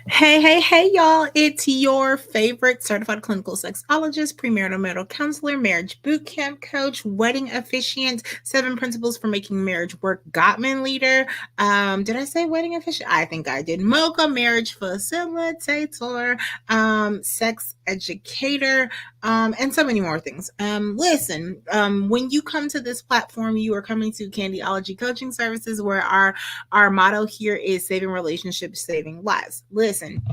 Hey, y'all. It's your favorite certified clinical sexologist, premarital marital counselor, marriage boot camp coach, wedding officiant, 7 principles for making marriage work, Gottman leader. Did I say wedding officiant? I think I did. Mocha marriage facilitator, sex educator, and so many more things. Listen, when you come to this platform, you are coming to Candyology Coaching Services, where our motto here is saving relationships, saving lives. Listen,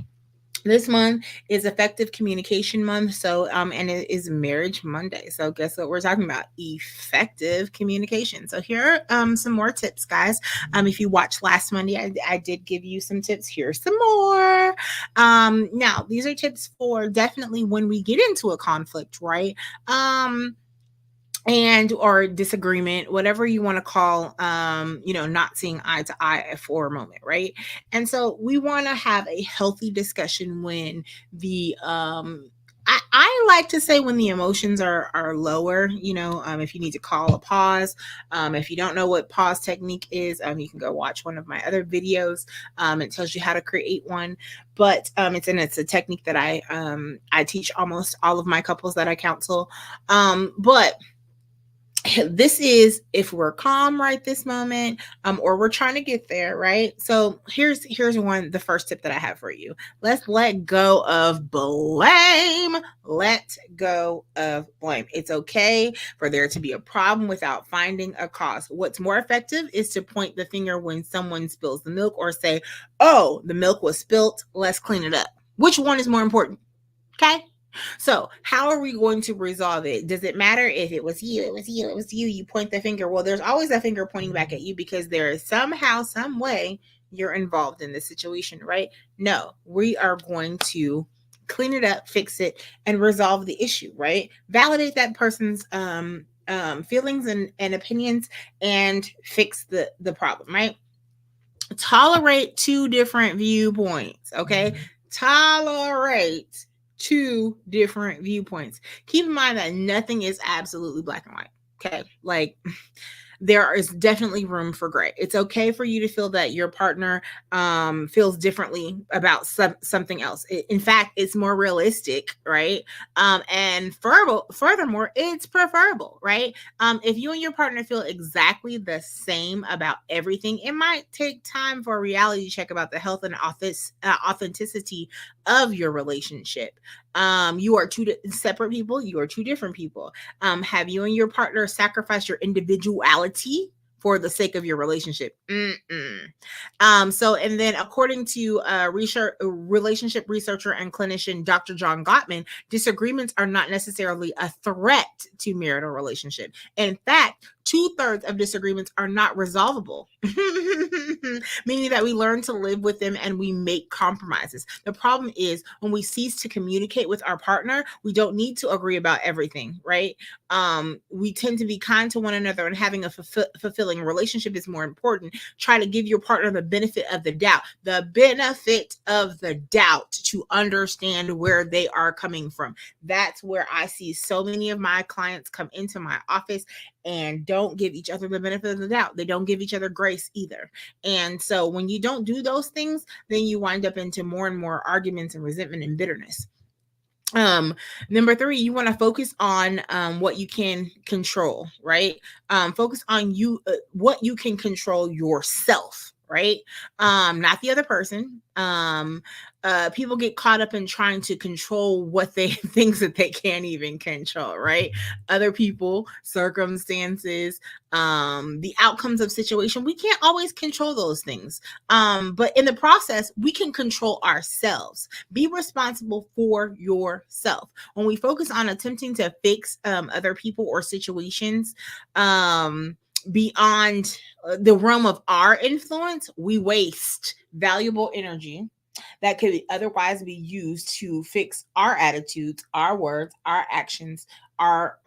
this month is effective communication month, and it is marriage Monday. So guess what we're talking about? Effective communication. So here are some more tips, guys. If you watched last Monday, I did give you some tips. Here's some more. Now these are tips for definitely when we get into a conflict, right? And or disagreement, whatever you want to call, not seeing eye to eye for a moment, right? And so we want to have a healthy discussion when the I like to say when the emotions are lower, if you need to call a pause. If you don't know what pause technique is, you can go watch one of my other videos. It tells you how to create one. But it's a technique that I teach almost all of my couples that I counsel. But this is if we're calm right this moment, or we're trying to get there, right? So here's the first tip that I have for you. Let's let go of blame. Let go of blame. It's okay for there to be a problem without finding a cause. What's more effective is to point the finger when someone spills the milk, or say, oh, the milk was spilt, let's clean it up. Which one is more important? Okay. So, how are we going to resolve it? Does it matter if it was you, you point the finger? Well, there's always a finger pointing back at you because there is somehow, some way you're involved in the situation, right? No, we are going to clean it up, fix it, and resolve the issue, right? Validate that person's feelings and opinions and fix the problem, right? Tolerate two different viewpoints, okay? Tolerate two different viewpoints. Keep in mind that nothing is absolutely black and white. Okay. Like there is definitely room for gray. It's okay for you to feel that your partner feels differently about something else. In fact, it's more realistic, right? And furthermore, it's preferable, right? If you and your partner feel exactly the same about everything, it might take time for a reality check about the health and authenticity of your relationship. You are two separate people. You are two different people. Have you and your partner sacrificed your individuality for the sake of your relationship? And then according to relationship researcher and clinician Dr. John Gottman, disagreements are not necessarily a threat to marital relationship. In fact, 2/3 of disagreements are not resolvable, meaning that we learn to live with them and we make compromises. The problem is when we cease to communicate with our partner, we don't need to agree about everything, right? We tend to be kind to one another, and having a fulfilling relationship is more important. Try to give your partner the benefit of the doubt, to understand where they are coming from. That's where I see so many of my clients come into my office and don't give each other the benefit of the doubt. They don't give each other grace either. And so when you don't do those things, then you wind up into more and more arguments and resentment and bitterness. Number 3, you want to focus on what you can control, right? Focus on what you can control yourself, right? Not the other person. People get caught up in trying to control what they things that they can't even control, right? Other people, circumstances, the outcomes of situation. We can't always control those things. But in the process, we can control ourselves. Be responsible for yourself. When we focus on attempting to fix other people or situations, beyond the realm of our influence, we waste valuable energy that could otherwise be used to fix our attitudes, our words, our actions, our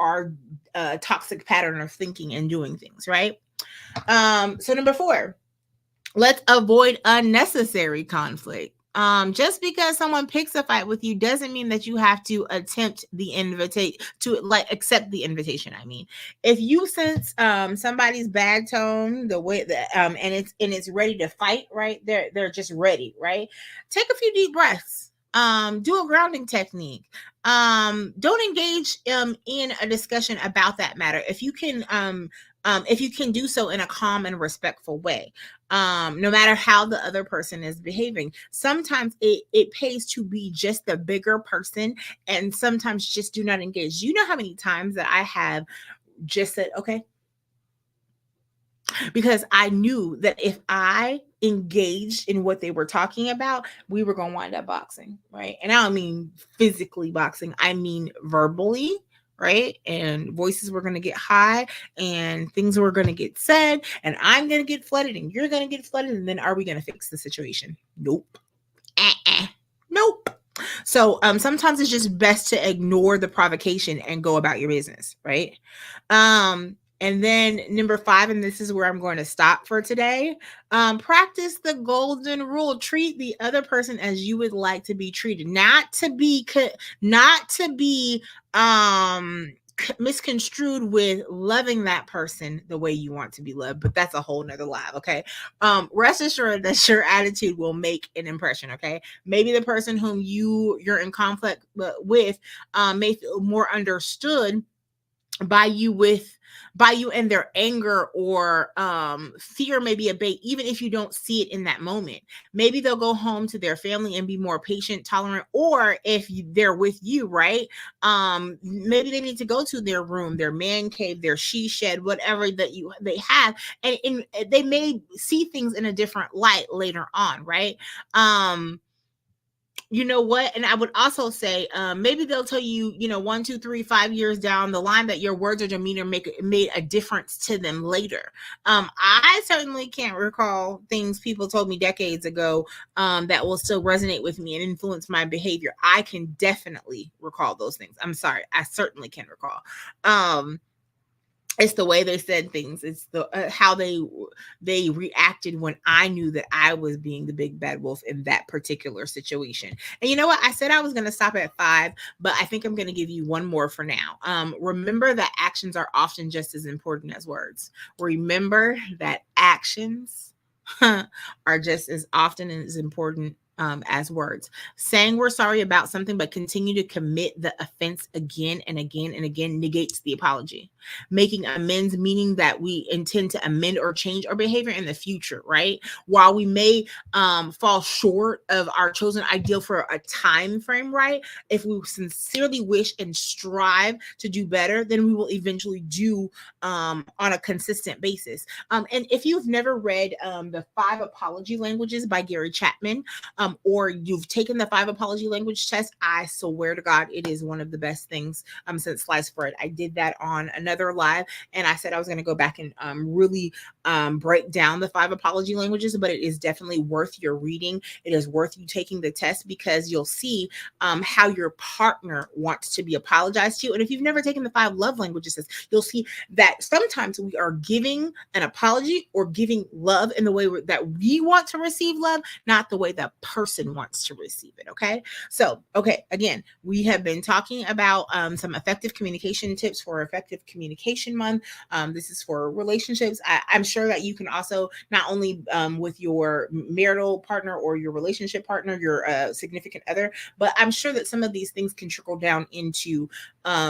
toxic pattern of thinking and doing things, right? So number 4, let's avoid unnecessary conflict. Just because someone picks a fight with you doesn't mean that you have to attempt the invitation to like accept the invitation. I mean, if you sense somebody's bad tone, the way that and it's ready to fight, right? They're just ready, right? Take a few deep breaths. Do a grounding technique. Don't engage in a discussion about that matter. If you can do so in a calm and respectful way, no matter how the other person is behaving. Sometimes it pays to be just the bigger person, and sometimes just do not engage. You know how many times that I have just said, okay, because I knew that if I engaged in what they were talking about, we were going to wind up boxing, right? And I don't mean physically boxing, I mean verbally, right? And voices were going to get high and things were going to get said, and I'm going to get flooded and you're going to get flooded. And then are we going to fix the situation? Nope. Nope. So sometimes it's just best to ignore the provocation and go about your business, right? And then number 5, and this is where I'm going to stop for today. Practice the golden rule. Treat the other person as you would like to be treated, not to be misconstrued with loving that person the way you want to be loved, but that's a whole nother live. Okay. Rest assured that your attitude will make an impression. Okay. Maybe the person whom you're in conflict with may feel more understood by you and their anger or fear maybe abate, even if you don't see it in that moment. Maybe they'll go home to their family and be more patient, tolerant, or if they're with you, right, maybe they need to go to their room, their man cave, their she shed, whatever that they have, and they may see things in a different light later on, right? You know what? And I would also say, maybe they'll tell you, 1, 2, 3, 5 years down the line that your words or demeanor made a difference to them later. I certainly can't recall things people told me decades ago that will still resonate with me and influence my behavior. I can definitely recall those things. I'm sorry, I certainly can recall. It's the way they said things. It's the how they reacted when I knew that I was being the big bad wolf in that particular situation. And you know what? I said I was going to stop at 5, but I think I'm going to give you one more for now. Remember that actions are often just as important as words. Remember that actions are just as often as important as words. Saying we're sorry about something but continue to commit the offense again and again and again negates the apology. Making amends, meaning that we intend to amend or change our behavior in the future, right? While we may fall short of our chosen ideal for a time frame, right? If we sincerely wish and strive to do better, then we will eventually do on a consistent basis. And if you've never read the 5 Apology Languages by Gary Chapman, or you've taken the 5 apology language test, I swear to God, it is one of the best things since sliced bread. I did that on another live, and I said I was going to go back and really break down the 5 apology languages, but it is definitely worth your reading. It is worth you taking the test because you'll see how your partner wants to be apologized to. And if you've never taken the 5 love languages test, you'll see that sometimes we are giving an apology or giving love in the way that we want to receive love, not the way that person wants to receive it. Okay. So, again, we have been talking about some effective communication tips for Effective Communication Month. This is for relationships. I'm sure that you can also not only with your marital partner or your relationship partner, your significant other, but I'm sure that some of these things can trickle down into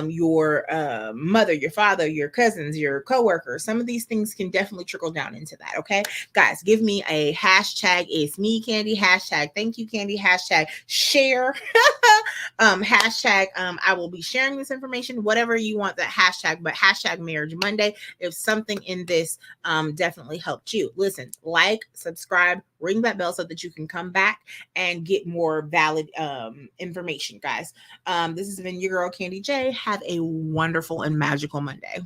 your mother, your father, your cousins, your coworkers. Some of these things can definitely trickle down into that. Okay, guys, give me a hashtag it's me Candy, hashtag thank you Candy, hashtag share, hashtag I will be sharing this information, whatever you want that hashtag, but hashtag Marriage Monday if something in this definitely helped you. Listen, like, subscribe, ring that bell so that you can come back and get more valid information, guys. This has been your girl Candy J. Have a wonderful and magical Monday.